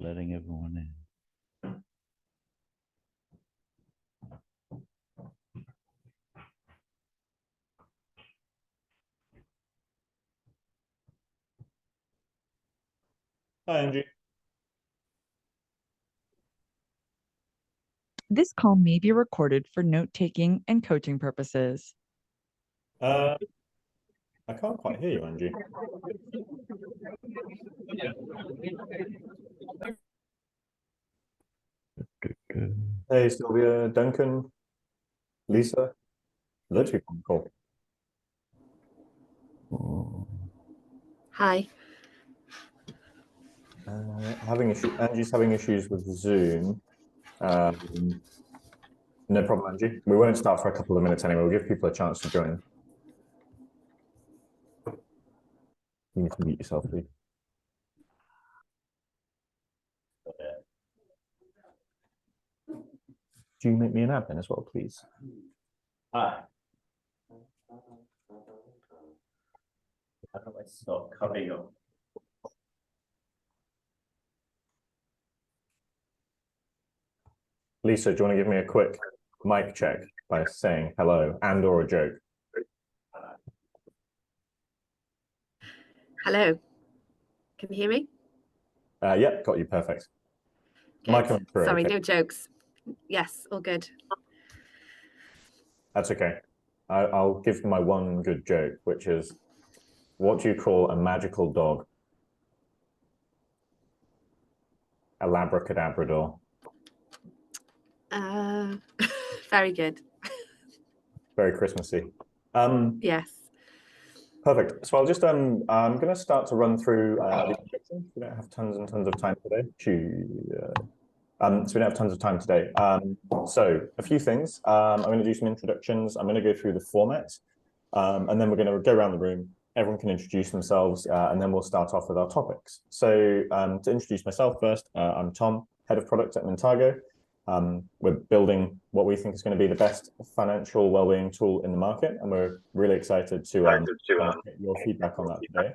letting everyone in. Hi, Angie. This call may be recorded for note-taking and coaching purposes. I can't quite hear you, Angie. Hey, Sylvia, Duncan, Lisa. Loads of people on the call. Hi. Angie's having issues with Zoom. No problem, Angie. We won't start for a couple of minutes anyway. We'll give people a chance to join. You need to mute yourself, please. Do you make me an admin as well, please? Hi. How do I stop coming up? Lisa, do you want to give me a quick mic check by saying hello and or a joke? Hello. Can you hear me? Yep, got you, perfect. Good. Through, Sorry, okay. no jokes. Yes, all good. That's okay. I'll give my one good joke, which is, what do you call a magical dog? A labracadabrador. Very good. Very Christmassy. Yes. Perfect. So I'll just I'm going to start to run through the introductions. We don't have tons and tons of time today. So we don't have tons of time today. So a few things. I'm going to do some introductions. I'm going to go through the format, and then we're going to go around the room. Everyone can introduce themselves, and then we'll start off with our topics. So to introduce myself first, I'm Tom, Head of Product at Montago. We're building what we think is going to be the best financial wellbeing tool in the market, and we're really excited to get your feedback on that today.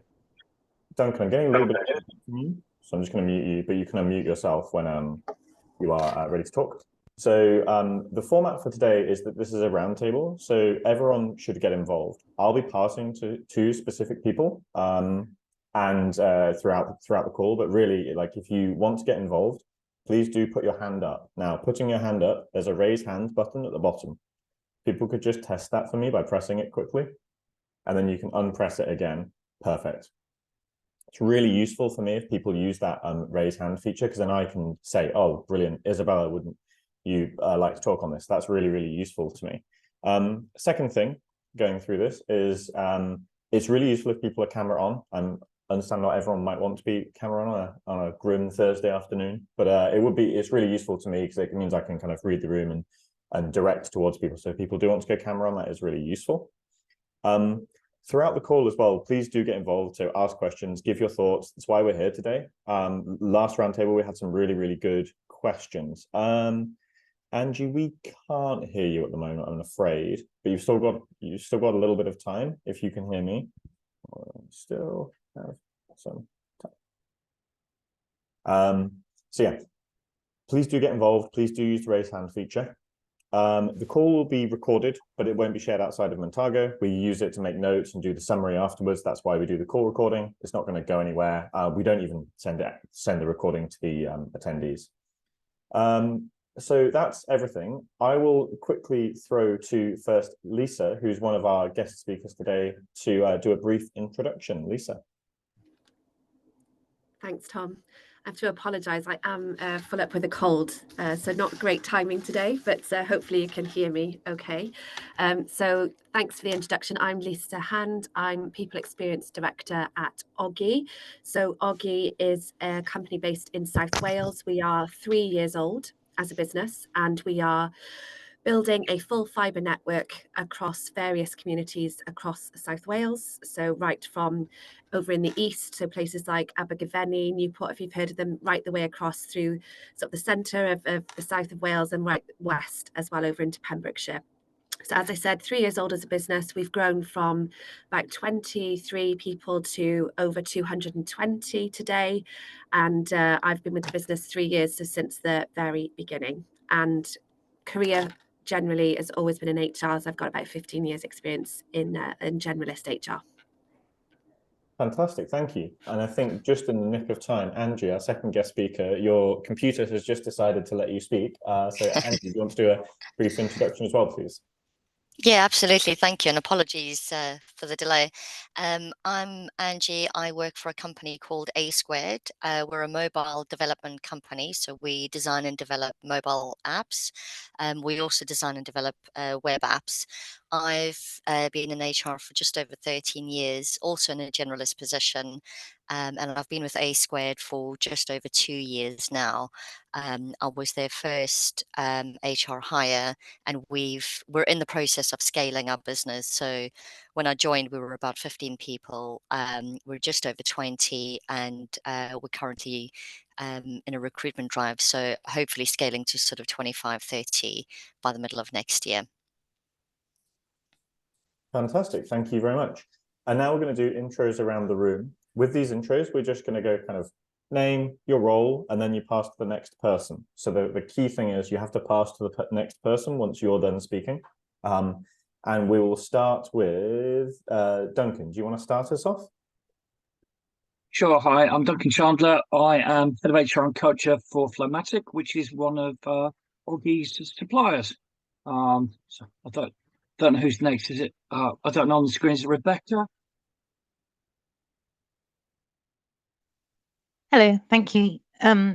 Duncan, I'm getting a little bit of feedback from you, so I'm just going to mute you, but you can unmute yourself when you are ready to talk. So the format for today is that this is a roundtable, so everyone should get involved. I'll be passing to two specific people and throughout the call, but really, like, if you want to get involved, please do put your hand up. Now, putting your hand up, there's a raise hand button at the bottom. People could just test that for me by pressing it quickly, and then you can unpress it again. Perfect. It's really useful for me if people use that raise hand feature, because then I can say, oh, brilliant, Isabella, wouldn't you like to talk on this? That's really, really useful to me. Second thing going through this is it's really useful if people are camera on. I understand not everyone might want to be camera on a grim Thursday afternoon, but it's really useful to me because it means I can kind of read the room and direct towards people. So if people do want to go camera on, that is really useful. Throughout the call as well, please do get involved. So ask questions, give your thoughts. That's why we're here today. Last roundtable, we had some really, really good questions. Angie, we can't hear you at the moment, I'm afraid, but you've still got a little bit of time if you can hear me. Still have some time. So yeah, please do get involved. Please do use the raise hand feature. The call will be recorded, but it won't be shared outside of Montago. We use it to make notes and do the summary afterwards. That's why we do the call recording. It's not going to go anywhere. We don't even send the recording to the attendees. So that's everything. I will quickly throw to first Lisa, who's one of our guest speakers today, to do a brief introduction. Lisa. Thanks, Tom. I have to apologise. I am full up with a cold, so not great timing today, but hopefully you can hear me okay. So thanks for the introduction. I'm Lisa Hand. I'm People Experience Director at Oggy. So Oggy is a company based in South Wales. We are 3 years old as a business, and we are building a full fibre network across various communities across South Wales. So right from over in the east, so places like Abergavenny, Newport, if you've heard of them, right the way across through sort of the centre of the south of Wales, and right west as well over into Pembrokeshire. So as I said, 3 years old as a business, we've grown from about 23 people to over 220 today. And I've been with the business 3 years, so since the very beginning. And career generally has always been in HR, so I've got about 15 years experience in generalist HR. Fantastic, thank you. And I think just in the nick of time, Angie, our second guest speaker, your computer has just decided to let you speak. So Angie, do you want to do a brief introduction as well, please? Yeah, absolutely. Thank you. And apologies for the delay. I'm Angie. I work for a company called A Squared. We're a mobile development company. So we design and develop mobile apps. We also design and develop web apps. I've been in HR for just over 13 years, also in a generalist position. And I've been with A Squared for just over 2 years now. I was their first HR hire, and we're in the process of scaling our business. So when I joined, we were about 15 people. We're just over 20, and we're currently in a recruitment drive. So hopefully scaling to sort of 25, 30 by the middle of next year. Fantastic, thank you very much. And now we're going to do intros around the room. With these intros, we're just going to go kind of name, your role, and then you pass to the next person. So the key thing is you have to pass to the next person once you're done speaking. And we will start with Duncan. Do you want to start us off? Sure. Hi, I'm Duncan Chandler. I am head of HR and culture for Flowmatic, which is one of Oggie's suppliers. So I don't know who's next. Is it? I don't know on the screen. Is it Rebecca? Hello, thank you.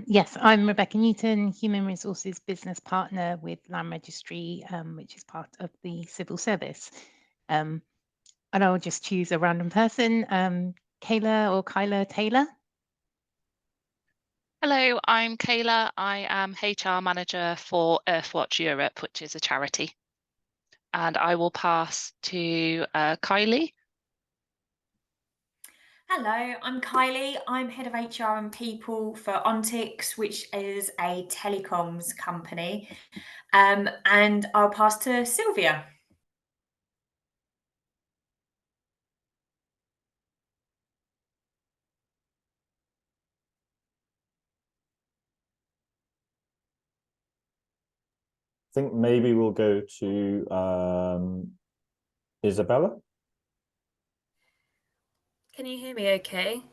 Yes, I'm Rebecca Newton, Human Resources Business Partner with Land Registry, which is part of the civil service. And I'll just choose a random person, Kayla or Kyla Taylor. Hello, I'm Kayla. I am HR manager for Earthwatch Europe, which is a charity. And I will pass to Kylie. Hello, I'm Kylie. I'm head of HR and people for Ontix, which is a telecoms company. And I'll pass to Sylvia. I think maybe we'll go to Isabella. Can you hear me okay?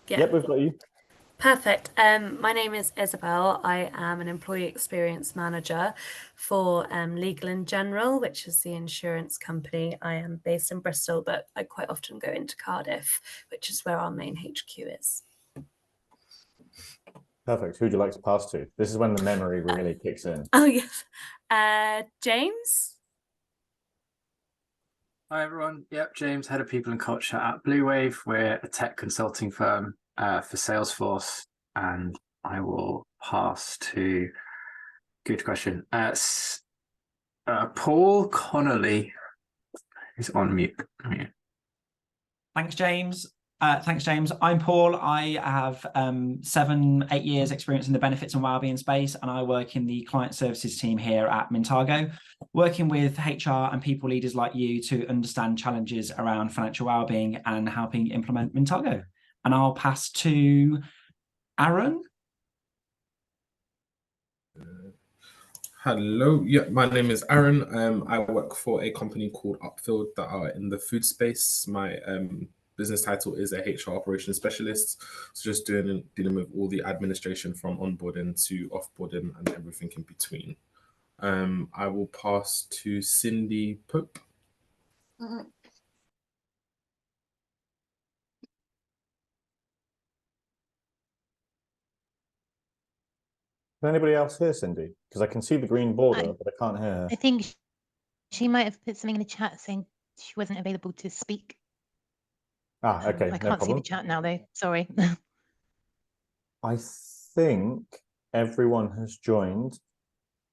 Yeah. Yep, we've got you. Perfect. My name is Isabel. I am an employee experience manager for Legal & General, which is the insurance company. I am based in Bristol, but I quite often go into Cardiff, which is where our main HQ is. Perfect. Who'd you like to pass to? This is when the memory really kicks in. Oh, yes. James? Hi, everyone. Yep, James, head of people and culture at Blue Wave. We're a tech consulting firm for Salesforce, and I will pass to, good question, Paul Connolly, who's on mute. Thanks, James. I'm Paul. I have 7-8 years experience in the benefits and wellbeing space, and I work in the client services team here at Mintago, working with HR and people leaders like you to understand challenges around financial wellbeing and helping implement Mintago. And I'll pass to Aaron. Hello, yeah, my name is Aaron. I work for a company called Upfield that are in the food space. My business title is a HR operations specialist, so just dealing with all the administration from onboarding to offboarding and everything in between. I will pass to Cindy Pope. Can anybody else hear Cindy? Because I can see the green border, but I can't hear her. I think she might have put something in the chat saying she wasn't available to speak. Ah, okay, I can't see the chat now, though. Sorry. I think everyone has joined.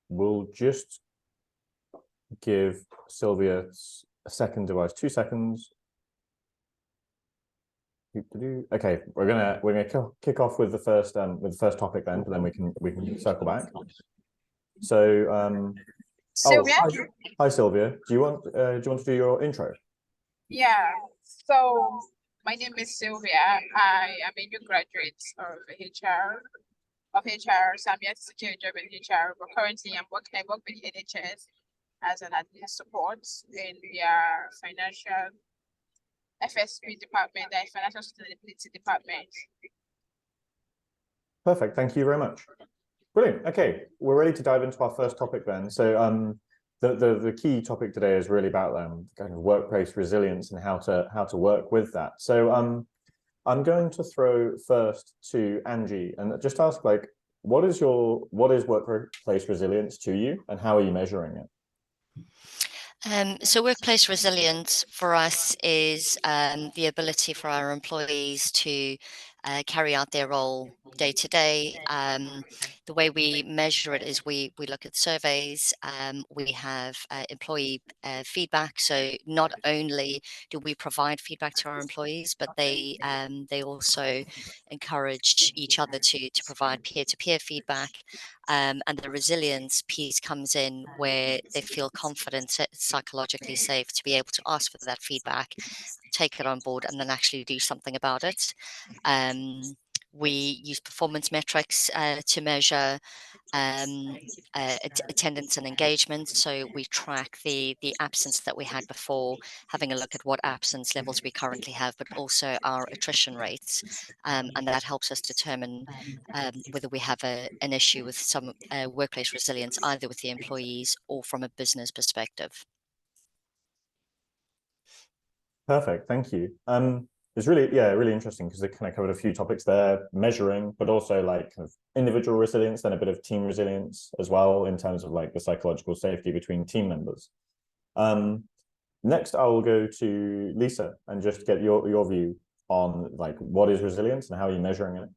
We'll just give Sylvia a second device, 2 seconds. Okay, we're gonna kick off with the first topic then, but then we can circle back. So Sylvia? Hi Sylvia. Do you want to do your intro? Yeah. So my name is Sylvia. I am a new graduate of HR. So I'm yet to secure a job in HR, but currently I work with NHS as an admin support in their financial FSP department, their financial sustainability department. Perfect. Thank you very much. Brilliant. Okay, we're ready to dive into our first topic then. So the key topic today is really about kind of workplace resilience and how to work with that. So I'm going to throw first to Angie and just ask, like, what is workplace resilience to you, and how are you measuring it? So workplace resilience for us is the ability for our employees to carry out their role day to day. The way we measure it is we look at surveys. We have employee feedback. So not only do we provide feedback to our employees, but they also encourage each other to provide peer-to-peer feedback. And the resilience piece comes in where they feel confident, psychologically safe to be able to ask for that feedback, take it on board, and then actually do something about it. We use performance metrics to measure attendance and engagement. So we track the absence that we had before, having a look at what absence levels we currently have, but also our attrition rates. And that helps us determine whether we have an issue with some workplace resilience, either with the employees or from a business perspective. Perfect. Thank you. It's really interesting because it kind of covered a few topics there, measuring, but also like kind of individual resilience, then a bit of team resilience as well in terms of like the psychological safety between team members. Next, I will go to Lisa and just get your view on like what is resilience and how are you measuring it?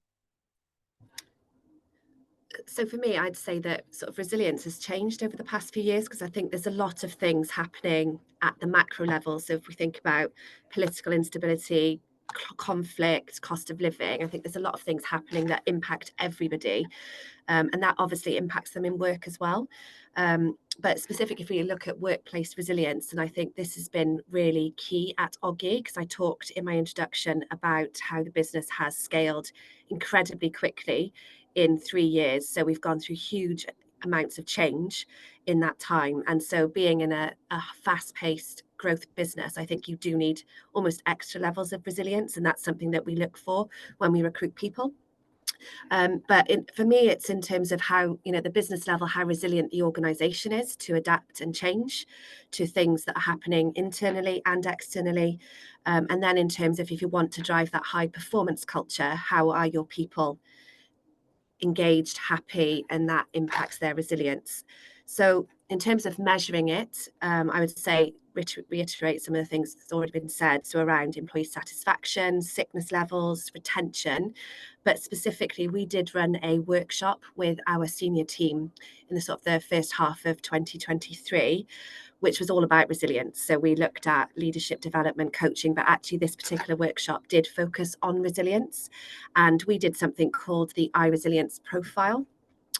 So for me, I'd say that sort of resilience has changed over the past few years because I think there's a lot of things happening at the macro level. So if we think about political instability, conflict, cost of living, I think there's a lot of things happening that impact everybody. And that obviously impacts them in work as well. But specifically, if we look at workplace resilience, and I think this has been really key at Oggy, because I talked in my introduction about how the business has scaled incredibly quickly in 3 years. So we've gone through huge amounts of change in that time. And so being in a fast-paced growth business, I think you do need almost extra levels of resilience. And that's something that we look for when we recruit people. But for me, it's in terms of how, the business level, how resilient the organization is to adapt and change to things that are happening internally and externally. And then in terms of if you want to drive that high performance culture, how are your people engaged, happy, and that impacts their resilience. So in terms of measuring it, I would say reiterate some of the things that's already been said. So around employee satisfaction, sickness levels, retention, but specifically we did run a workshop with our senior team in the sort of the first half of 2023, which was all about resilience. So we looked at leadership development, coaching, but actually this particular workshop did focus on resilience. And we did something called the iResilience profile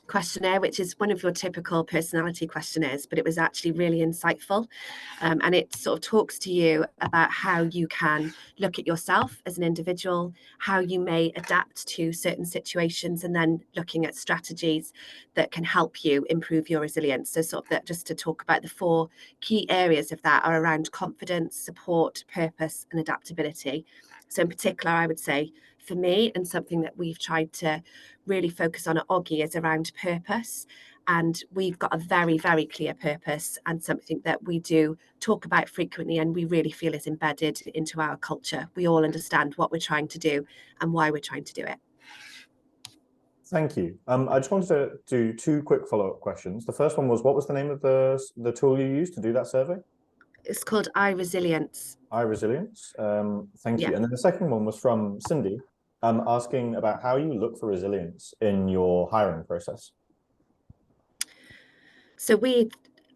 questionnaire, which is one of your typical personality questionnaires, but it was actually really insightful. And it sort of talks to you about how you can look at yourself as an individual, how you may adapt to certain situations, and then looking at strategies that can help you improve your resilience. So sort of that, just to talk about the 4 key areas of that are around confidence, support, purpose, and adaptability. So in particular, I would say for me, and something that we've tried to really focus on at Oggy is around purpose. And we've got a very, very clear purpose and something that we do talk about frequently and we really feel is embedded into our culture. We all understand what we're trying to do and why we're trying to do it. Thank you. I just wanted to do 2 quick follow-up questions. The first one was, what was the name of the tool you used to do that survey? It's called iResilience. iResilience. Thank you. And then the second one was from Cindy, asking about how you look for resilience in your hiring process. So we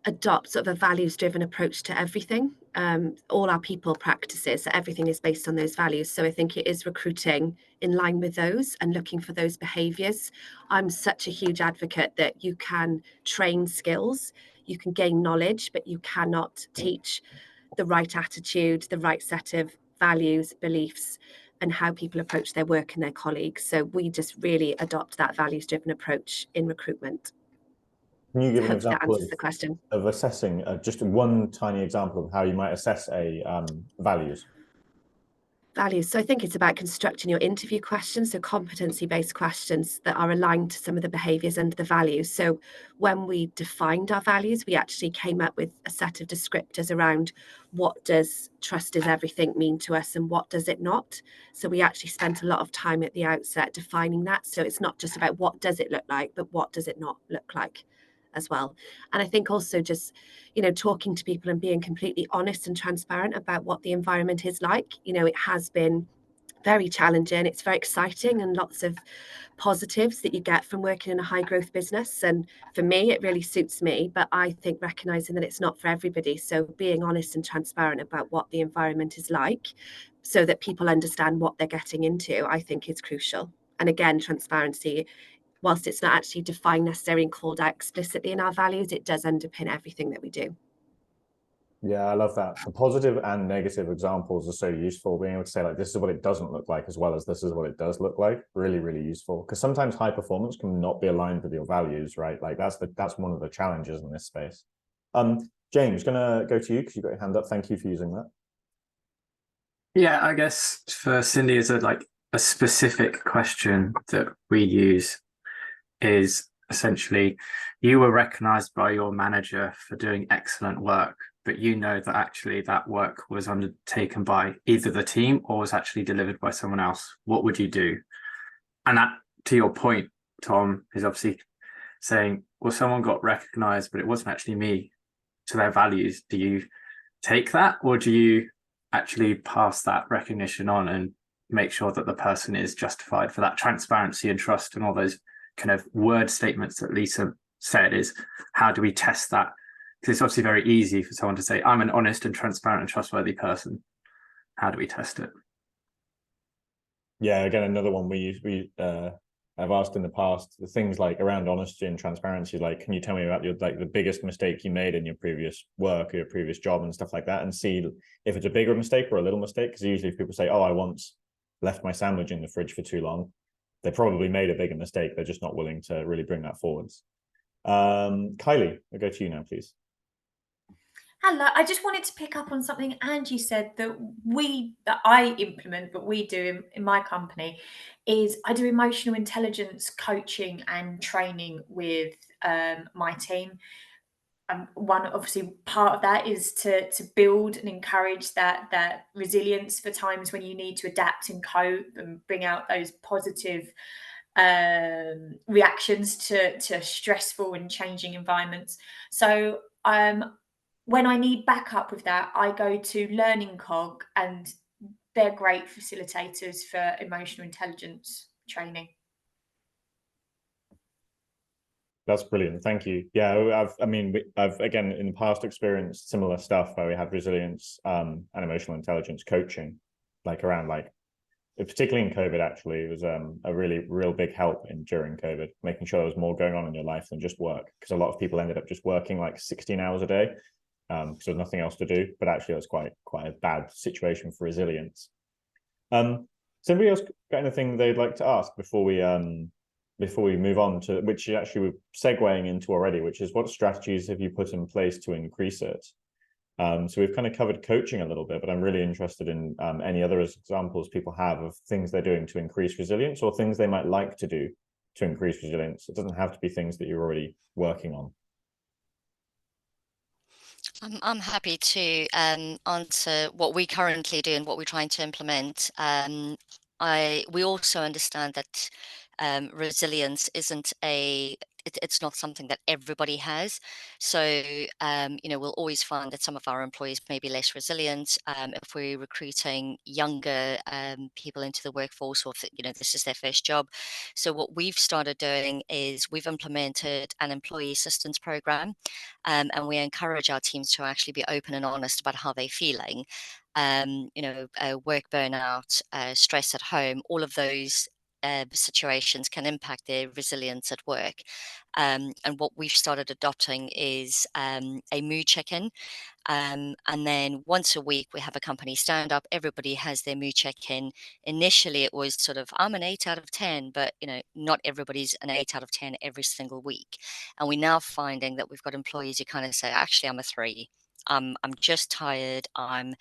adopt sort of a values-driven approach to everything. All our people practices, so everything is based on those values. So I think it is recruiting in line with those and looking for those behaviours. I'm such a huge advocate that you can train skills. You can gain knowledge, but you cannot teach the right attitude, the right set of values, beliefs, and how people approach their work and their colleagues. So we just really adopt that values-driven approach in recruitment. Can you give an Hopefully that example answers the question. of assessing, just one tiny example of how you might assess a values? Values. So I think it's about constructing your interview questions, so competency-based questions that are aligned to some of the behaviours and the values. So when we defined our values, we actually came up with a set of descriptors around what does trust is everything mean to us and what does it not. So we actually spent a lot of time at the outset defining that. So it's not just about what does it look like, but what does it not look like as well. And I think also just, talking to people and being completely honest and transparent about what the environment is like. It has been very challenging. It's very exciting and lots of positives that you get from working in a high growth business. And for me, it really suits me, but I think recognizing that it's not for everybody. So being honest and transparent about what the environment is like so that people understand what they're getting into, I think is crucial. And again, transparency, whilst it's not actually defined necessarily and called out explicitly in our values, it does underpin everything that we do. Yeah, I love that. The positive and negative examples are so useful. Being able to say, like, this is what it doesn't look like, as well as this is what it does look like. Really, really useful. Because sometimes high performance can not be aligned with your values, right? Like that's one of the challenges in this space. James, gonna go to you because you've got your hand up. Thank you for using that. Yeah, I guess for Cindy, is a specific question that we use is essentially, you were recognized by your manager for doing excellent work, but you know that actually that work was undertaken by either the team or was actually delivered by someone else. What would you do? And that, to your point, Tom, is obviously saying, well, someone got recognized, but it wasn't actually me, to their values. Do you take that, or do you actually pass that recognition on and make sure that the person is justified for that transparency and trust and all those kind of word statements that Lisa said? Is how do we test that? Because it's obviously very easy for someone to say, I'm an honest and transparent and trustworthy person. How do we test it? Yeah, again, another one I've asked in the past, the things like around honesty and transparency, like, can you tell me about the biggest mistake you made in your previous work or your previous job and stuff like that, and see if it's a bigger mistake or a little mistake? Because usually if people say, oh, I once left my sandwich in the fridge for too long, they probably made a bigger mistake. They're just not willing to really bring that forwards. Kylie, I'll go to you now, please. Hello, I just wanted to pick up on something Angie said that I implement, but we do in my company, is I do emotional intelligence coaching and training with my team. One obviously part of that is to build and encourage that resilience for times when you need to adapt and cope and bring out those positive reactions to stressful and changing environments. So when I need backup with that, I go to Learning Cog, and they're great facilitators for emotional intelligence training. That's brilliant. Thank you. Yeah, I've again in the past experienced similar stuff where we had resilience and emotional intelligence coaching, particularly in COVID. Actually, it was a really real big help during COVID, making sure there was more going on in your life than just work, because a lot of people ended up just working like 16 hours a day because there was nothing else to do. But actually, it was quite a bad situation for resilience. Somebody else got anything they'd like to ask before we move on to, which actually we're segueing into already, which is, what strategies have you put in place to increase it? So we've kind of covered coaching a little bit, but I'm really interested in any other examples people have of things they're doing to increase resilience, or things they might like to do to increase resilience. It doesn't have to be things that you're already working on. I'm happy to answer what we currently do and what we're trying to implement. We also understand that resilience isn't it's not something that everybody has. So, we'll always find that some of our employees may be less resilient if we're recruiting younger people into the workforce, or if, this is their first job. So what we've started doing is we've implemented an employee assistance program, and we encourage our teams to actually be open and honest about how they're feeling. Work burnout, stress at home, all of those situations can impact their resilience at work. And what we've started adopting is a mood check-in. And then once a week, we have a company stand up. Everybody has their mood check-in. Initially, it was sort of, I'm an 8 out of 10, but not everybody's an 8 out of 10 every single week. And we're now finding that we've got employees who kind of say, actually, I'm a 3. I'm just tired. I'm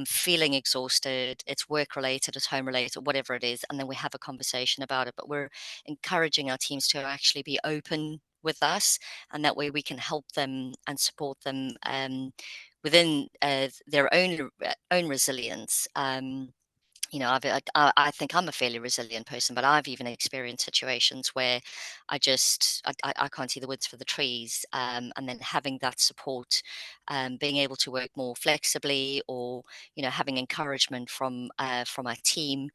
feeling exhausted. It's work related, it's home related, whatever it is. And then we have a conversation about it. But we're encouraging our teams to actually be open with us, and that way we can help them and support them within their own resilience. I think I'm a fairly resilient person, but I've even experienced situations where I can't see the woods for the trees, and then having that support, being able to work more flexibly, or having encouragement from our team,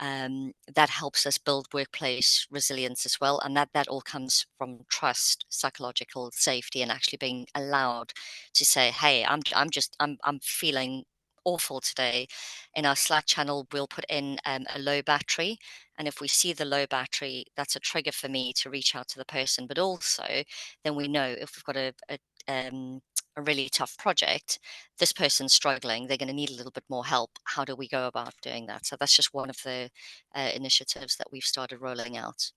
that helps us build workplace resilience as well, and that all comes from trust, psychological safety, and actually being allowed to say, "Hey, I'm feeling awful today." In our Slack channel, we'll put in a low battery. And if we see the low battery, that's a trigger for me to reach out to the person. But also, then we know if we've got a really tough project, this person's struggling, they're going to need a little bit more help. How do we go about doing that? So that's just one of the initiatives that we've started rolling out.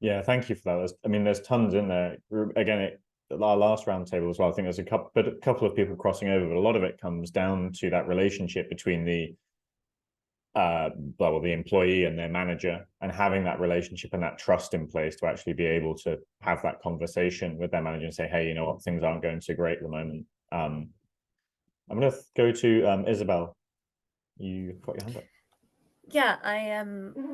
Yeah, thank you for that. There's tons in there. Again, our last roundtable as well, I think there's a couple of people crossing over, but a lot of it comes down to that relationship between the employee and their manager, and having that relationship and that trust in place to actually be able to have that conversation with their manager and say, hey, you know what, things aren't going so great at the moment. I'm going to go to Isabel. You've got your hand up. Yeah,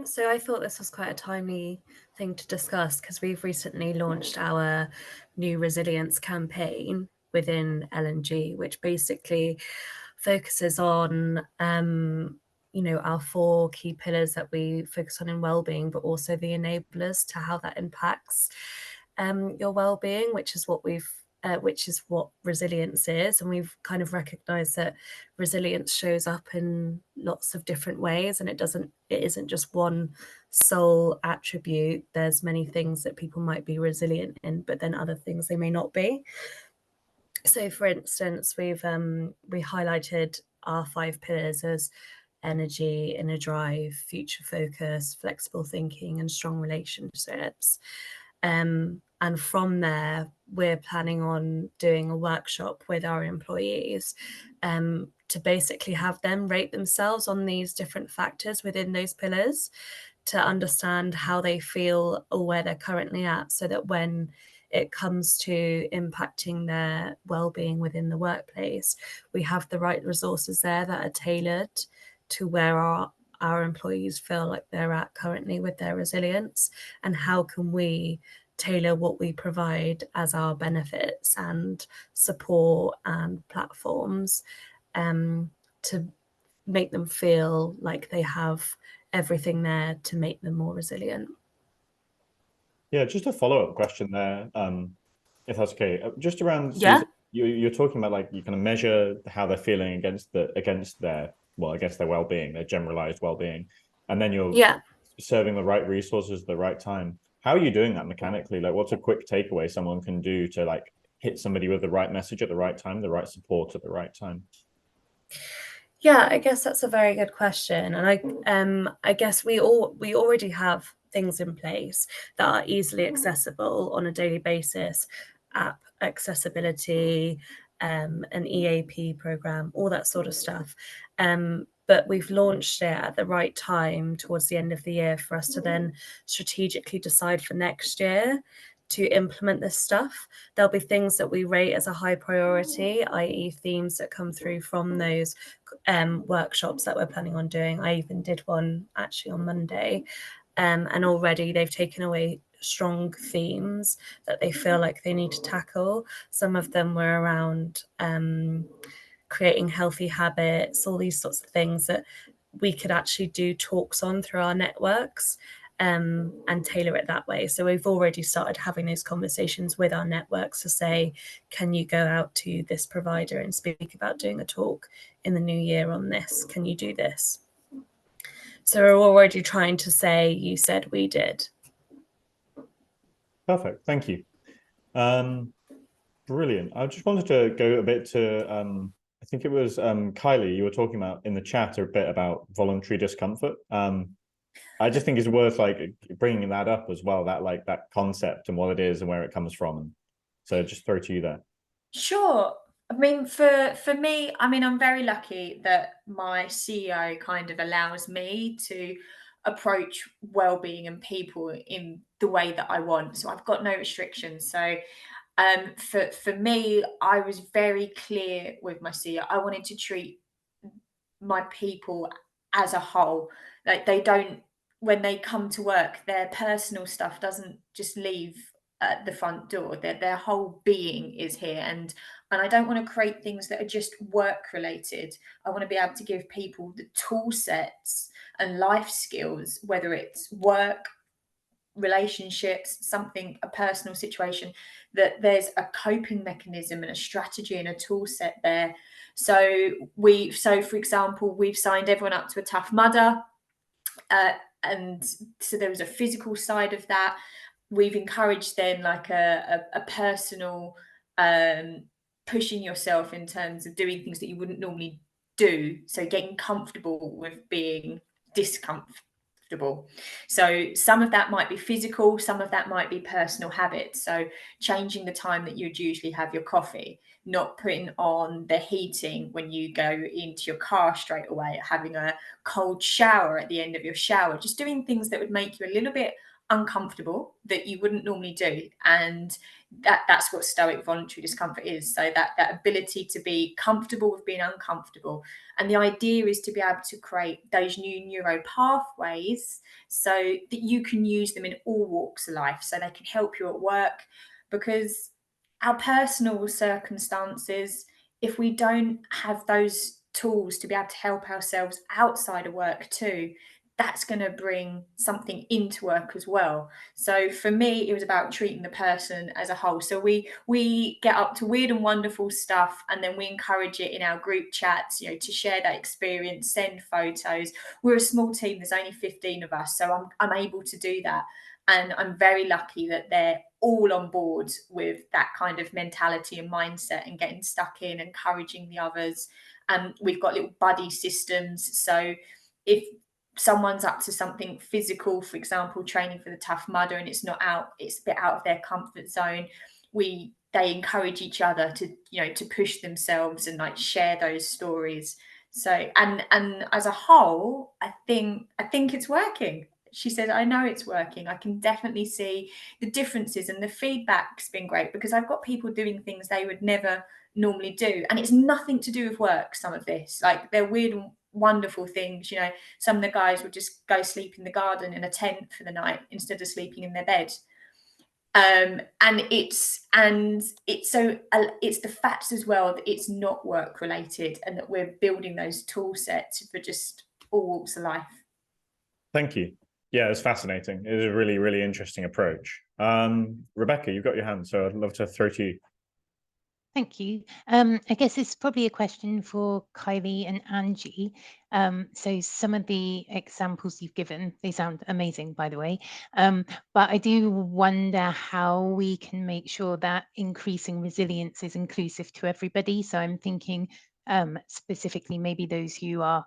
so I thought this was quite a timely thing to discuss, because we've recently launched our new resilience campaign within L&G, which basically focuses on our 4 key pillars that we focus on in wellbeing, but also the enablers to how that impacts your wellbeing, which is what resilience is. And we've kind of recognized that resilience shows up in lots of different ways, and it isn't just one sole attribute. There's many things that people might be resilient in, but then other things they may not be. So for instance, we highlighted our 5 pillars as energy, inner drive, future focus, flexible thinking, and strong relationships. And from there, we're planning on doing a workshop with our employees to basically have them rate themselves on these different factors within those pillars, to understand how they feel or where they're currently at, so that when it comes to impacting their well-being within the workplace, we have the right resources there that are tailored to where our employees feel like they're at currently with their resilience, and how can we tailor what we provide as our benefits and support and platforms to make them feel like they have everything there to make them more resilient. Yeah, just a follow-up question there, if that's okay. Just around, Yeah. You're talking about, like, you kind of measure how they're feeling against their well-being, their generalized well-being, and then you're serving the right resources at the right time. How are you doing that mechanically? Like, what's a quick takeaway someone can do to, like, hit somebody with the right message at the right time, the right support at the right time? Yeah, I guess that's a very good question, and I guess we already have things in place that are easily accessible on a daily basis: app accessibility, an EAP program, all that sort of stuff. But we've launched it at the right time towards the end of the year for us to then strategically decide for next year to implement this stuff. There'll be things that we rate as a high priority, i.e. themes that come through from those workshops that we're planning on doing. I even did one actually on Monday, and already they've taken away strong themes that they feel like they need to tackle. Some of them were around creating healthy habits, all these sorts of things that we could actually do talks on through our networks, and tailor it that way. So we've already started having those conversations with our networks to say, can you go out to this provider and speak about doing a talk in the new year on this? Can you do this? So we're already trying to say, you said, we did. Perfect. Thank you. Brilliant. I just wanted to go a bit to, I think it was Kylie, you were talking about in the chat a bit about voluntary discomfort. I just think it's worth like bringing that up as well, that concept and what it is and where it comes from. So just throw to you there. Sure. I mean, for me, I mean, I'm very lucky that my CEO kind of allows me to approach well-being and people in the way that I want. So I've got no restrictions. So for me, I was very clear with my CEO. I wanted to treat my people as a whole. Like they don't, when they come to work, their personal stuff doesn't just leave at the front door. Their whole being is here, and I don't want to create things that are just work related. I want to be able to give people the tool sets and life skills, whether it's work, relationships, something, a personal situation, that there's a coping mechanism and a strategy and a tool set there. So for example, we've signed everyone up to a Tough Mudder, and so there was a physical side of that. We've encouraged then like a personal pushing yourself in terms of doing things that you wouldn't normally do, so getting comfortable with being discomfortable. So some of that might be physical, some of that might be personal habits. So changing the time that you'd usually have your coffee, not putting on the heating when you go into your car straight away, having a cold shower at the end of your shower, just doing things that would make you a little bit uncomfortable that you wouldn't normally do. And that's what stoic voluntary discomfort is. So that ability to be comfortable with being uncomfortable. And the idea is to be able to create those new neuro pathways so that you can use them in all walks of life, so they can help you at work. Because our personal circumstances, if we don't have those tools to be able to help ourselves outside of work too, that's going to bring something into work as well. So for me, it was about treating the person as a whole. So we get up to weird and wonderful stuff, and then we encourage it in our group chats, you know, to share that experience, send photos. We're a small team, there's only 15 of us, so I'm able to do that. And I'm very lucky that they're all on board with that kind of mentality and mindset and getting stuck in, encouraging the others. And we've got little buddy systems. So if someone's up to something physical, for example, training for the Tough Mudder, and it's a bit out of their comfort zone, they encourage each other to, you know, to push themselves and like share those stories. So and as a whole, I think it's working. She said, I know it's working. I can definitely see the differences, and the feedback's been great because I've got people doing things they would never normally do. And it's nothing to do with work, some of this. Like they're weird and wonderful things. You know, some of the guys would just go sleep in the garden in a tent for the night instead of sleeping in their bed. And it's the facts as well that it's not work related, and that we're building those tool sets for just all walks of life. Thank you. Yeah, it's fascinating. It is a really, really interesting approach. Rebecca, you've got your hand, so I'd love to throw to you. Thank you. I guess it's probably a question for Kylie and Angie. So some of the examples you've given, they sound amazing, by the way. But I do wonder how we can make sure that increasing resilience is inclusive to everybody. So I'm thinking specifically maybe those who are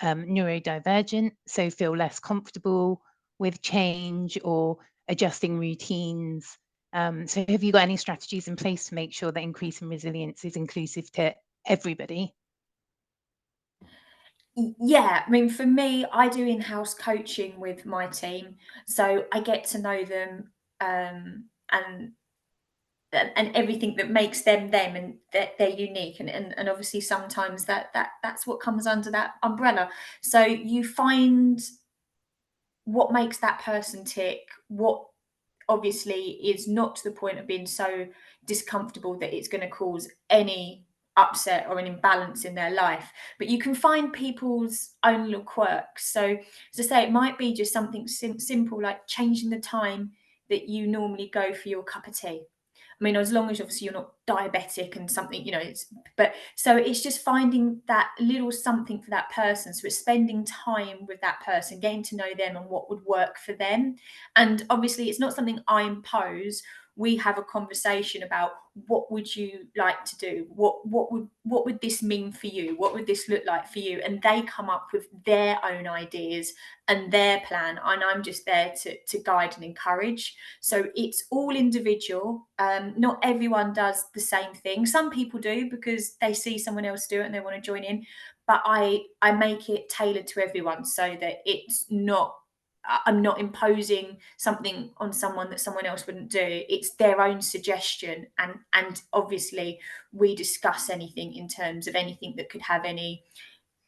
neurodivergent, so feel less comfortable with change or adjusting routines. So have you got any strategies in place to make sure that increasing resilience is inclusive to everybody? Yeah, I mean, for me, I do in-house coaching with my team, so I get to know them, and everything that makes them them, and they're unique, and obviously sometimes that's what comes under that umbrella. So you find what makes that person tick, what obviously is not to the point of being so discomfortable that it's going to cause any upset or an imbalance in their life. But you can find people's own little quirks. So as I say, it might be just something simple like changing the time that you normally go for your cup of tea. I mean, as long as obviously you're not diabetic and something, you know, but so it's just finding that little something for that person. So it's spending time with that person, getting to know them and what would work for them. And obviously it's not something I impose. We have a conversation about what would you like to do? What would this mean for you? What would this look like for you? And they come up with their own ideas and their plan, and I'm just there to guide and encourage. So it's all individual. Not everyone does the same thing. Some people do because they see someone else do it and they want to join in, but I make it tailored to everyone so that I'm not imposing something on someone that someone else wouldn't do. It's their own suggestion, and obviously we discuss anything in terms of anything that could have any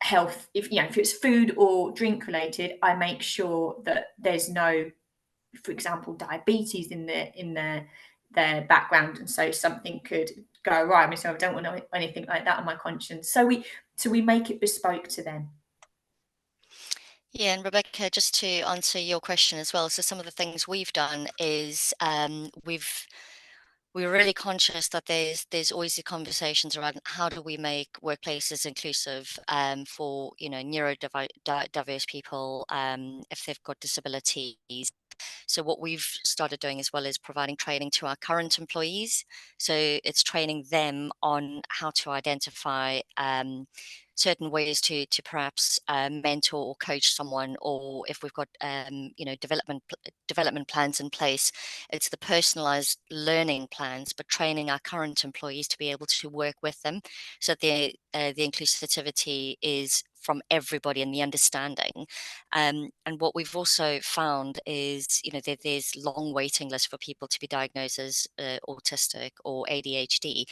health. If it's food or drink related, I make sure that there's no, for example, diabetes in their background, and so something could go right. So I don't want anything like that on my conscience. So we make it bespoke to them. Yeah, and Rebecca, just to answer your question as well. So some of the things we've done is we're really conscious that there's always the conversations around how do we make workplaces inclusive for neurodiverse people if they've got disabilities. So what we've started doing as well is providing training to our current employees. So it's training them on how to identify certain ways to perhaps mentor or coach someone, or if we've got development plans in place, it's the personalized learning plans, but training our current employees to be able to work with them, so that the inclusivity is from everybody and the understanding. And what we've also found is, that there's long waiting lists for people to be diagnosed as autistic or ADHD.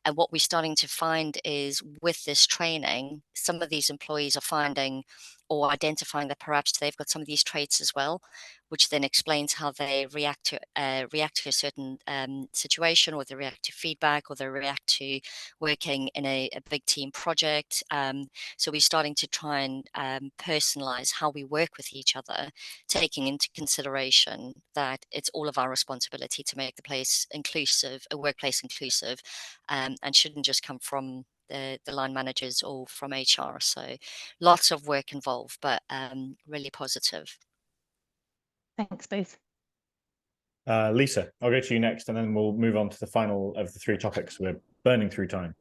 And what we're starting to find is with this training, some of these employees are finding or identifying that perhaps they've got some of these traits as well, which then explains how they react to a certain situation, or they react to feedback, or they react to working in a big team project. So we're starting to try and personalize how we work with each other, taking into consideration that it's all of our responsibility to make the place inclusive, a workplace inclusive, and shouldn't just come from the line managers or from HR. So lots of work involved, but really positive. Thanks both. Lisa, I'll go to you next, and then we'll move on to the final of the three topics. We're burning through time.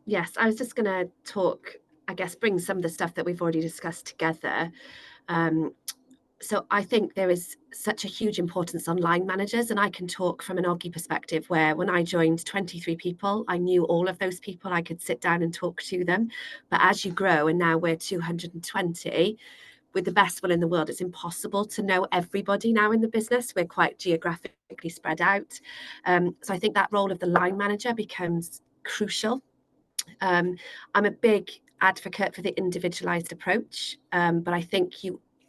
Yes, I was just going to talk, I guess, bring some of the stuff that we've already discussed together. So I think there is such a huge importance on line managers, and I can talk from an Oggy perspective, where when I joined 23 people, I knew all of those people. I could sit down and talk to them. But as you grow, and now we're 220, with the best will in the world, it's impossible to know everybody now in the business. We're quite geographically spread out. So I think that role of the line manager becomes crucial. I'm a big advocate for the individualized approach, but I think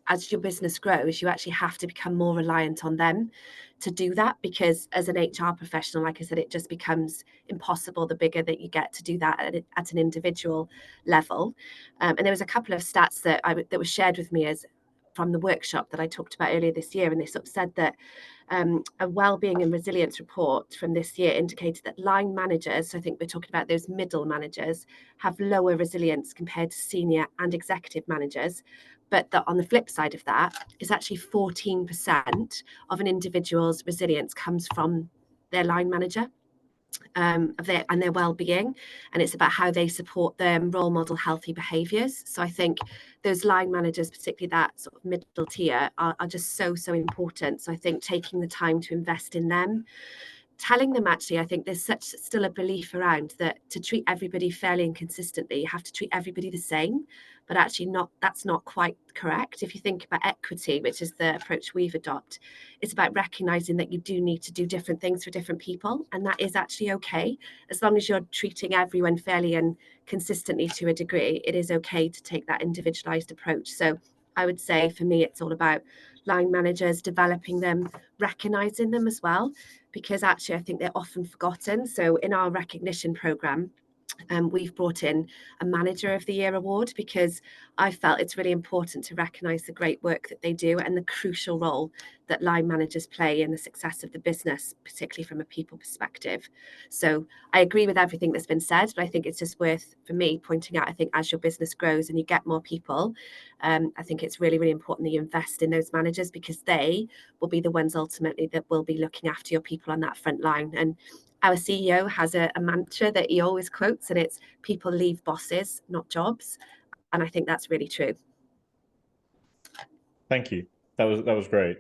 as your business grows, you actually have to become more reliant on them to do that, because as an HR professional, like I said, it just becomes impossible the bigger that you get to do that at an individual level. And there was a couple of stats that were shared with me from the workshop that I talked about earlier this year, and they sort of said that a wellbeing and resilience report from this year indicated that line managers, so I think we're talking about those middle managers, have lower resilience compared to senior and executive managers. But that on the flip side of that is actually 14% of an individual's resilience comes from their line manager. And their well-being, and it's about how they support them, role model healthy behaviours. So I think those line managers, particularly that sort of middle tier, are just so important. So I think taking the time to invest in them, telling them, actually, I think there's still a belief around that to treat everybody fairly and consistently, you have to treat everybody the same, but actually that's not quite correct. If you think about equity, which is the approach we've adopted, it's about recognizing that you do need to do different things for different people, and that is actually okay. As long as you're treating everyone fairly and consistently to a degree, it is okay to take that individualized approach. So I would say for me, it's all about line managers, developing them, recognizing them as well, because actually I think they're often forgotten. So in our recognition program, we've brought in a Manager of the Year award, because I felt it's really important to recognise the great work that they do and the crucial role that line managers play in the success of the business, particularly from a people perspective. So I agree with everything that's been said, but I think it's just worth, for me, pointing out, I think as your business grows and you get more people, I think it's really, really important that you invest in those managers, because they will be the ones ultimately that will be looking after your people on that front line. And our CEO has a mantra that he always quotes, and it's people leave bosses, not jobs. And I think that's really true. Thank you. That was great.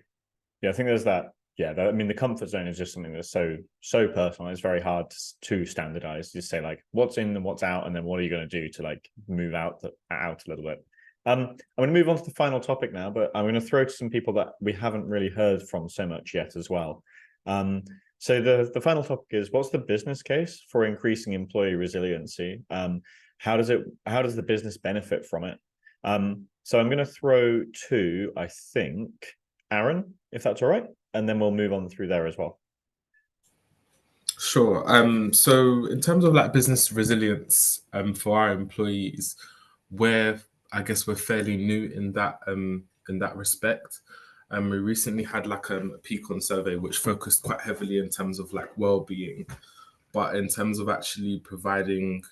Yeah, I think there's that. Yeah, I mean, the comfort zone is just something that's so personal. It's very hard to standardize. You say like what's in and what's out, and then what are you going to do to like move out a little bit. I'm going to move on to the final topic now, but I'm going to throw to some people that we haven't really heard from so much yet as well. So the final topic is, what's the business case for increasing employee resiliency? How does the business benefit from it? So I'm going to throw to, I think, Aaron, if that's all right, and then we'll move on through there as well. Sure. So in terms of like business resilience, for our employees, I guess we're fairly new in that respect. We recently had like a Peakon survey which focused quite heavily in terms of like well-being, but in terms of actually providing,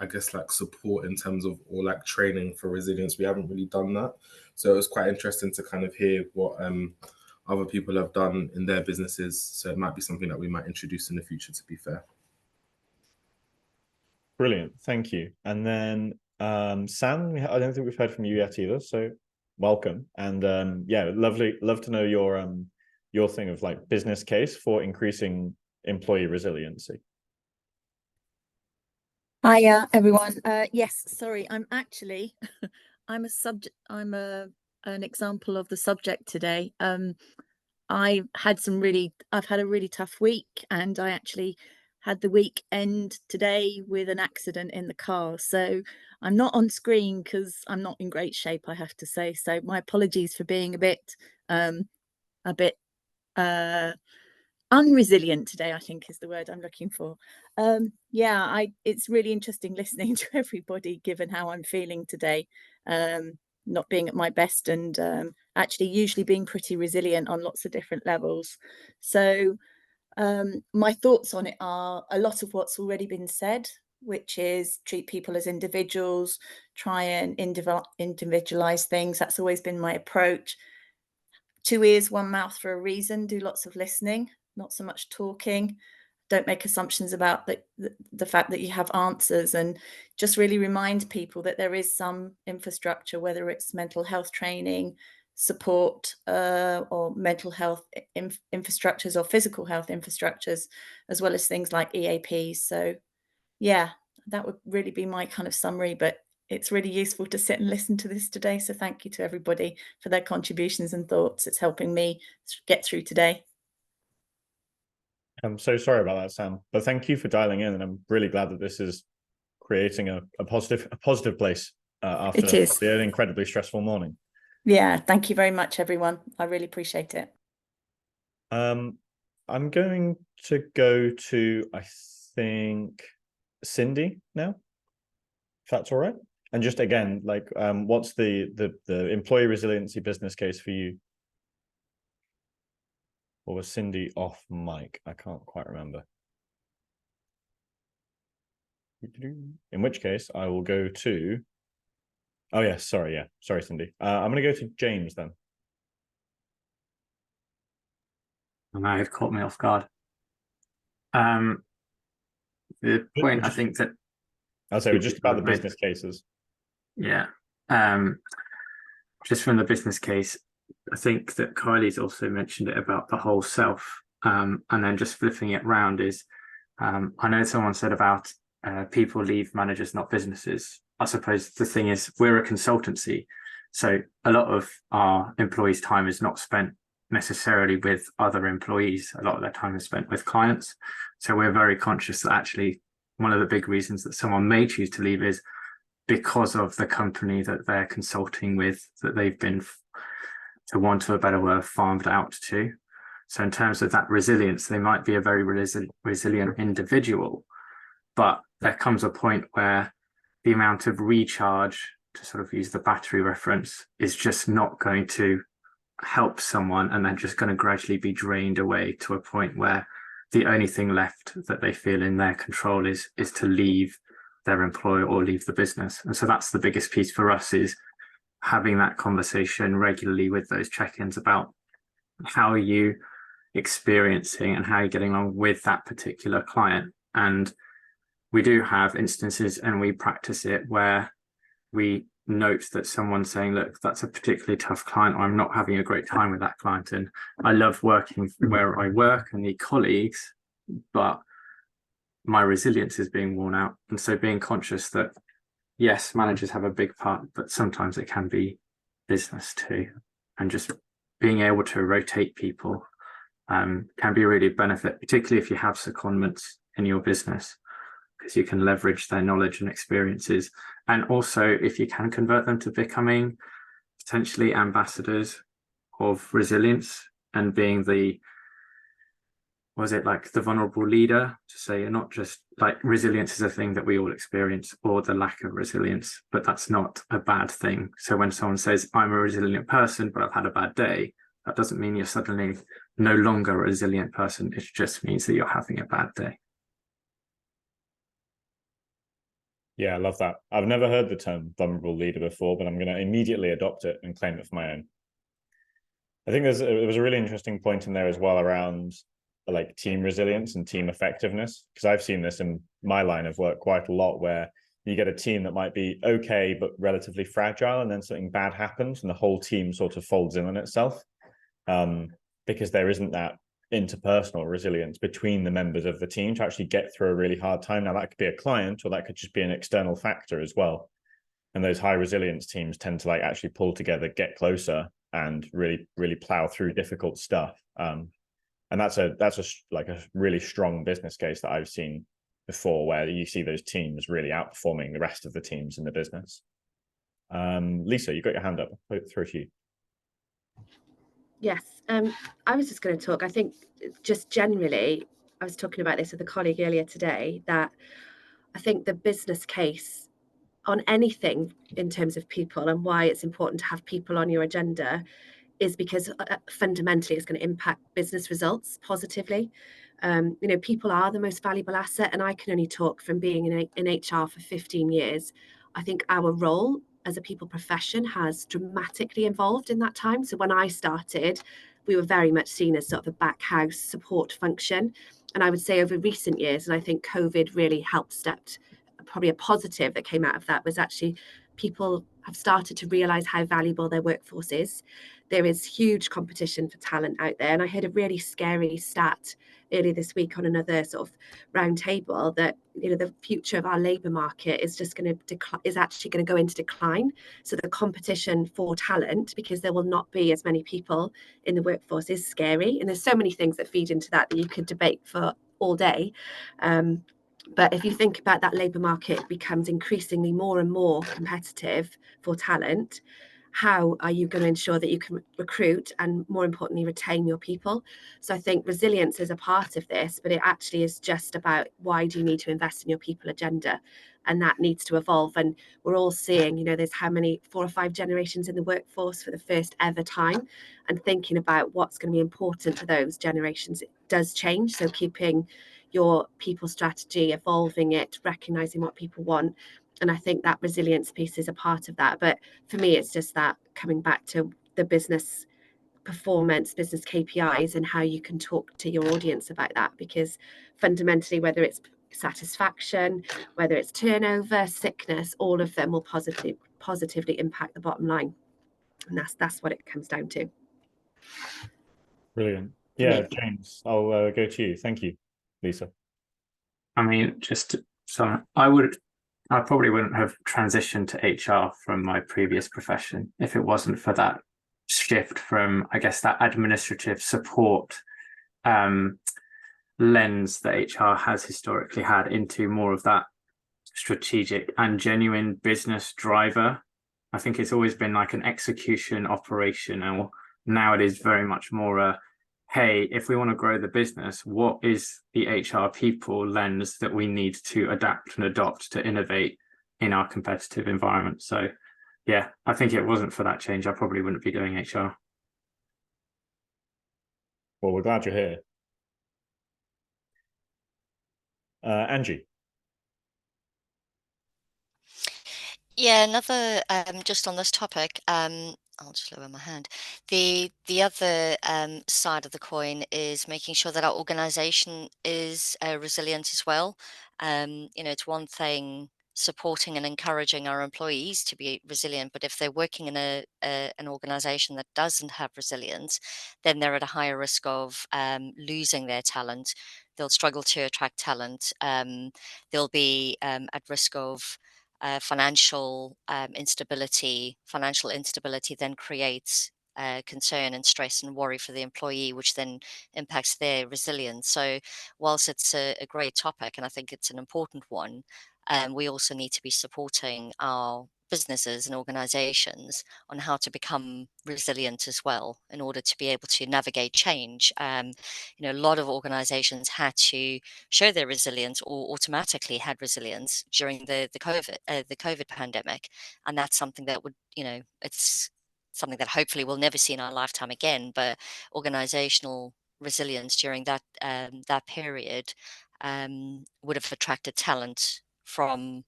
I guess, like support in terms of, or like training for resilience, we haven't really done that. So it was quite interesting to kind of hear what other people have done in their businesses. So it might be something that we might introduce in the future, to be fair. Brilliant, thank you. And then Sam, I don't think we've heard from you yet either, so welcome. And yeah, love to know your thing of like business case for increasing employee resiliency. Hi, everyone. Yes, sorry, I'm actually I'm an example of the subject today. I've had a really tough week, and I actually had the week end today with an accident in the car. So I'm not on screen because I'm not in great shape, I have to say. So my apologies for being a bit unresilient today, I think is the word I'm looking for. Yeah, it's really interesting listening to everybody, given how I'm feeling today, not being at my best, and actually usually being pretty resilient on lots of different levels. So my thoughts on it are a lot of what's already been said, which is treat people as individuals, try and individualize things. That's always been my approach. 2 ears, 1 mouth for a reason. Do lots of listening, not so much talking. Don't make assumptions about the fact that you have answers, and just really remind people that there is some infrastructure, whether it's mental health training, support, or mental health infrastructures or physical health infrastructures, as well as things like EAPs. So yeah, that would really be my kind of summary, but it's really useful to sit and listen to this today. So thank you to everybody for their contributions and thoughts. It's helping me get through today. I'm so sorry about that, Sam, but thank you for dialing in, and I'm really glad that this is creating a positive place after an incredibly stressful morning. Yeah, thank you very much, everyone. I really appreciate it. I'm going to go to, I think, Cindy now, if that's all right. And just again, like, what's the employee resiliency business case for you? Or was Cindy off mic? I can't quite remember. In which case, I will go to... Oh, yes, sorry, yeah. Sorry, Cindy. I'm going to go to James then. No, you've caught me off guard. The point, I think that... I'll say just about the business cases. Yeah. Just from the business case, I think that Kylie's also mentioned it about the whole self. And then just flipping it round is, I know someone said about people leave managers, not businesses. I suppose the thing is, we're a consultancy. So a lot of our employees' time is not spent necessarily with other employees. A lot of their time is spent with clients. So we're very conscious that actually one of the big reasons that someone may choose to leave is because of the company that they're consulting with, that they've been, to want to a better word, farmed out to. So in terms of that resilience, they might be a very resilient individual, but there comes a point where the amount of recharge, to sort of use the battery reference, is just not going to help someone, and they're just going to gradually be drained away to a point where the only thing left that they feel in their control is to leave their employer or leave the business. And so that's the biggest piece for us, is having that conversation regularly with those check-ins about how are you experiencing and how you're getting along with that particular client. And we do have instances, and we practice it, where we note that someone's saying, look, that's a particularly tough client, or I'm not having a great time with that client, and I love working where I work and the colleagues, but my resilience is being worn out. And so being conscious that, yes, managers have a big part, but sometimes it can be business too. And just being able to rotate people can be really a benefit, particularly if you have secondments in your business, because you can leverage their knowledge and experiences. And also, if you can convert them to becoming potentially ambassadors of resilience and being the, was it like the vulnerable leader, to say you're not just like, resilience is a thing that we all experience, or the lack of resilience, but that's not a bad thing. So when someone says, I'm a resilient person, but I've had a bad day, that doesn't mean you're suddenly no longer a resilient person. It just means that you're having a bad day. Yeah, I love that. I've never heard the term vulnerable leader before, but I'm going to immediately adopt it and claim it for my own. I think there was a really interesting point in there as well around like team resilience and team effectiveness, because I've seen this in my line of work quite a lot, where you get a team that might be okay but relatively fragile, and then something bad happens and the whole team sort of folds in on itself, because there isn't that interpersonal resilience between the members of the team to actually get through a really hard time. Now, that could be a client, or that could just be an external factor as well. And those high resilience teams tend to like actually pull together, get closer, and really plow through difficult stuff. And that's a like a really strong business case that I've seen before, where you see those teams really outperforming the rest of the teams in the business. Lisa, you got your hand up. I'll throw it to you. Yes, I was just going to talk. I think just generally, I was talking about this with a colleague earlier today, that I think the business case on anything in terms of people and why it's important to have people on your agenda is because fundamentally it's going to impact business results positively. People are the most valuable asset, and I can only talk from being in HR for 15 years. I think our role as a people profession has dramatically evolved in that time. So when I started, we were very much seen as sort of a back house support function. And I would say over recent years, and I think COVID really helped stepped, probably a positive that came out of that was actually people have started to realize how valuable their workforce is. There is huge competition for talent out there. And I heard a really scary stat earlier this week on another sort of roundtable that the future of our labour market is just going to is actually going to go into decline. So the competition for talent, because there will not be as many people in the workforce, is scary. And there's so many things that feed into that you could debate for all day. But if you think about that labour market becomes increasingly more and more competitive for talent, how are you going to ensure that you can recruit and, more importantly, retain your people? So I think resilience is a part of this, but it actually is just about, why do you need to invest in your people agenda? And that needs to evolve. And we're all seeing, there's how many 4 or 5 generations in the workforce for the first ever time, and thinking about what's going to be important to those generations, it does change. So keeping your people strategy, evolving it, recognizing what people want. And I think that resilience piece is a part of that. But for me, it's just that coming back to the business performance, business KPIs, and how you can talk to your audience about that. Because fundamentally, whether it's satisfaction, whether it's turnover, sickness, all of them will positively impact the bottom line. And that's what it comes down to. Brilliant. Yeah, James, I'll go to you. Thank you, Lisa. I mean, I probably wouldn't have transitioned to HR from my previous profession if it wasn't for that shift from, I guess, that administrative support lens that HR has historically had into more of that strategic and genuine business driver. I think it's always been like an execution operation, and now it is very much more hey, if we want to grow the business, what is the HR people lens that we need to adapt and adopt to innovate in our competitive environment? So yeah, I think it wasn't for that change, I probably wouldn't be doing HR. Well, we're glad you're here. Angie. Yeah, another just on this topic, I'll just lower my hand. The other side of the coin is making sure that our organization is resilient as well. You know, it's one thing supporting and encouraging our employees to be resilient, but if they're working in an organization that doesn't have resilience, then they're at a higher risk of losing their talent. They'll struggle to attract talent. They'll be at risk of financial instability. Financial instability then creates concern and stress and worry for the employee, which then impacts their resilience. So whilst it's a great topic, and I think it's an important one, we also need to be supporting our businesses and organizations on how to become resilient as well in order to be able to navigate change. You know, a lot of organizations had to show their resilience or automatically had resilience during the COVID pandemic, and that's something that would, you know, it's something that hopefully we'll never see in our lifetime again. But organizational resilience during that that period would have attracted talent from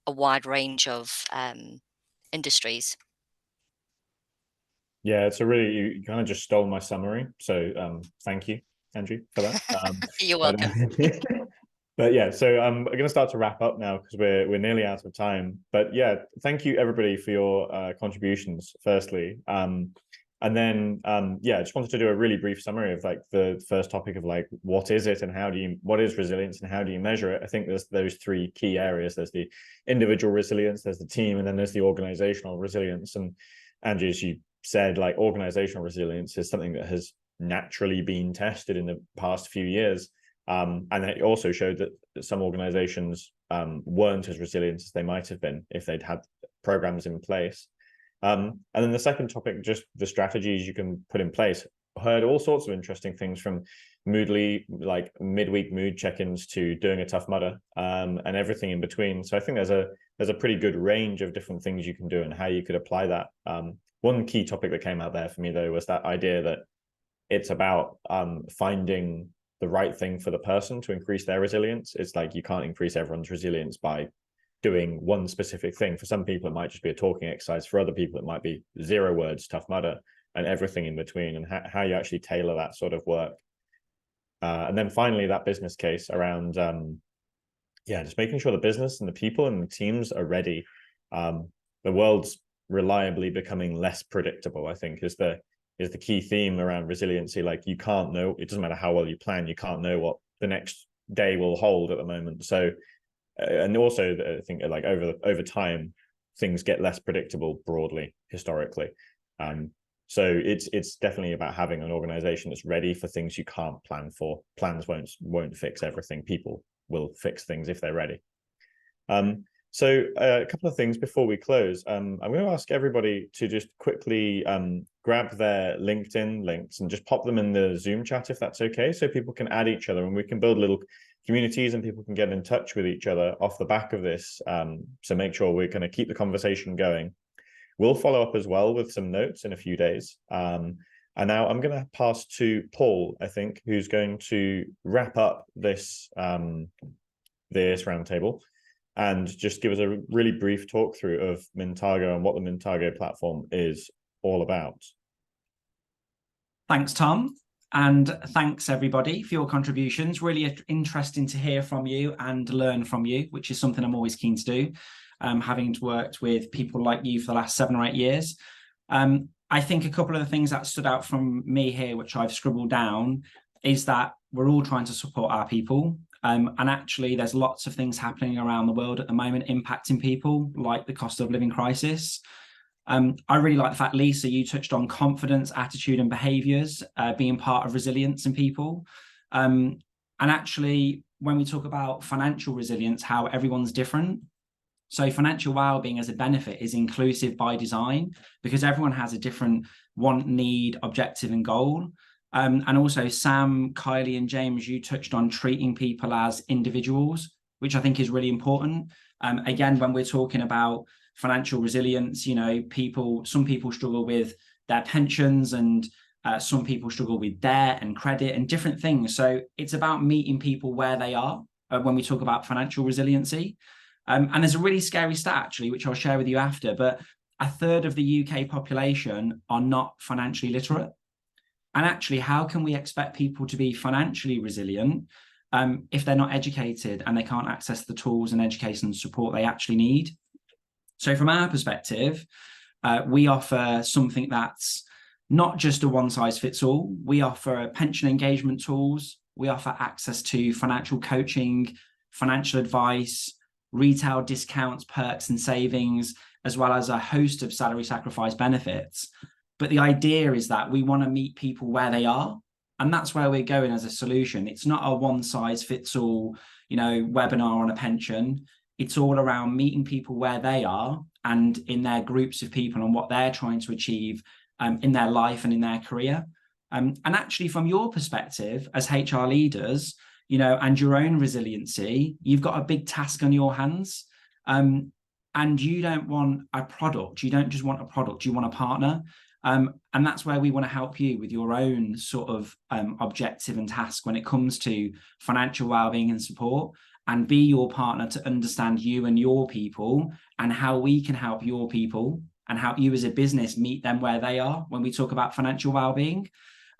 a wide range of industries. Yeah, it's a really, you kind of just stole my summary. So thank you, Angie, for that. You're welcome. But yeah, so I'm going to start to wrap up now because we're nearly out of time. But yeah, thank you everybody for your contributions, firstly. And then yeah, I just wanted to do a really brief summary of like the first topic of like, what is it and what is resilience and how do you measure it? I think there's those three key areas. There's the individual resilience, there's the team, and then there's the organizational resilience. And Angie, as you said, like organizational resilience is something that has naturally been tested in the past few years. And it also showed that some organizations weren't as resilient as they might have been if they'd had programs in place. And then the second topic, just the strategies you can put in place. Heard all sorts of interesting things from Moodly, like midweek mood check-ins to doing a Tough Mudder, and everything in between. So I think there's a pretty good range of different things you can do and how you could apply that. One key topic that came out there for me though was that idea that it's about finding the right thing for the person to increase their resilience. It's like you can't increase everyone's resilience by doing one specific thing. For some people, it might just be a talking exercise. For other people, it might be 0 words, Tough Mudder, and everything in between, and how you actually tailor that sort of work. And then finally, that business case around, yeah, just making sure the business and the people and the teams are ready. The world's reliably becoming less predictable, I think, is the key theme around resiliency. Like you can't know, it doesn't matter how well you plan, you can't know what the next day will hold at the moment. So and also I think like over time things get less predictable broadly historically. So it's definitely about having an organization that's ready for things you can't plan for. Plans won't fix everything. People will fix things if they're ready. So a couple of things before we close. I'm going to ask everybody to just quickly grab their LinkedIn links and just pop them in the Zoom chat if that's okay, so people can add each other and we can build little communities and people can get in touch with each other off the back of this. So make sure we're going to keep the conversation going. We'll follow up as well with some notes in a few days. And now I'm going to pass to Paul, I think, who's going to wrap up this this roundtable and just give us a really brief talk through of Mintago and what the Mintago platform is all about. Thanks, Tom. And thanks everybody for your contributions. Really interesting to hear from you and learn from you, which is something I'm always keen to do, having worked with people like you for the last 7 or 8 years. I think a couple of the things that stood out from me here, which I've scribbled down, is that we're all trying to support our people. And actually, there's lots of things happening around the world at the moment impacting people, like the cost of living crisis. I really like the fact, Lisa, you touched on confidence, attitude and behaviours being part of resilience in people. And actually, when we talk about financial resilience, how everyone's different. So financial well-being as a benefit is inclusive by design because everyone has a different want, need, objective and goal. And also Sam, Kylie and James, you touched on treating people as individuals, which I think is really important. Again, when we're talking about financial resilience, you know, some people struggle with their pensions, and some people struggle with debt and credit and different things. So it's about meeting people where they are when we talk about financial resiliency. And there's a really scary stat, actually, which I'll share with you after, but 1/3 of the UK population are not financially literate. And actually, how can we expect people to be financially resilient if they're not educated and they can't access the tools and education and support they actually need? So from our perspective, we offer something that's not just a one-size-fits-all. We offer pension engagement tools. We offer access to financial coaching, financial advice, retail discounts, perks and savings, as well as a host of salary sacrifice benefits. But the idea is that we want to meet people where they are. And that's where we're going as a solution. It's not a one-size-fits-all, you know, webinar on a pension. It's all around meeting people where they are and in their groups of people and what they're trying to achieve in their life and in their career. And actually, from your perspective as HR leaders, you know, and your own resiliency, you've got a big task on your hands. And you don't want a product. You don't just want a product. You want a partner. And that's where we want to help you with your own sort of objective and task when it comes to financial wellbeing and support, and be your partner to understand you and your people and how we can help your people and help you as a business meet them where they are when we talk about financial wellbeing.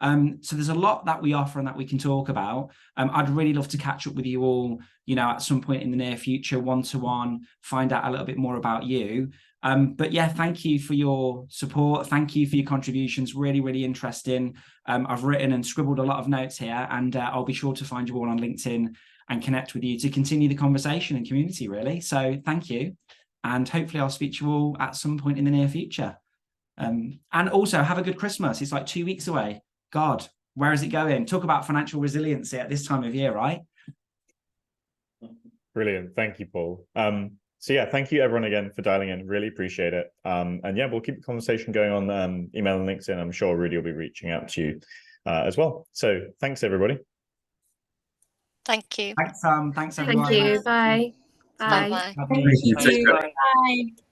So there's a lot that we offer and that we can talk about. I'd really love to catch up with you all, you know, at some point in the near future, one-to-one, find out a little bit more about you. But yeah, thank you for your support. Thank you for your contributions. Really, really interesting. I've written and scribbled a lot of notes here, and I'll be sure to find you all on LinkedIn and connect with you to continue the conversation and community, really. So thank you. And hopefully I'll speak to you all at some point in the near future. And also have a good Christmas. It's like 2 weeks away. God, where is it going? Talk about financial resiliency at this time of year, right? Brilliant. Thank you, Paul. So yeah, thank you everyone again for dialing in. Really appreciate it. And yeah, we'll keep the conversation going on email and LinkedIn. I'm sure Rudy will be reaching out to you as well. So thanks, everybody. Thank you. Thanks everyone. Thank you. Bye. Bye. Bye-bye. Thank you. Bye.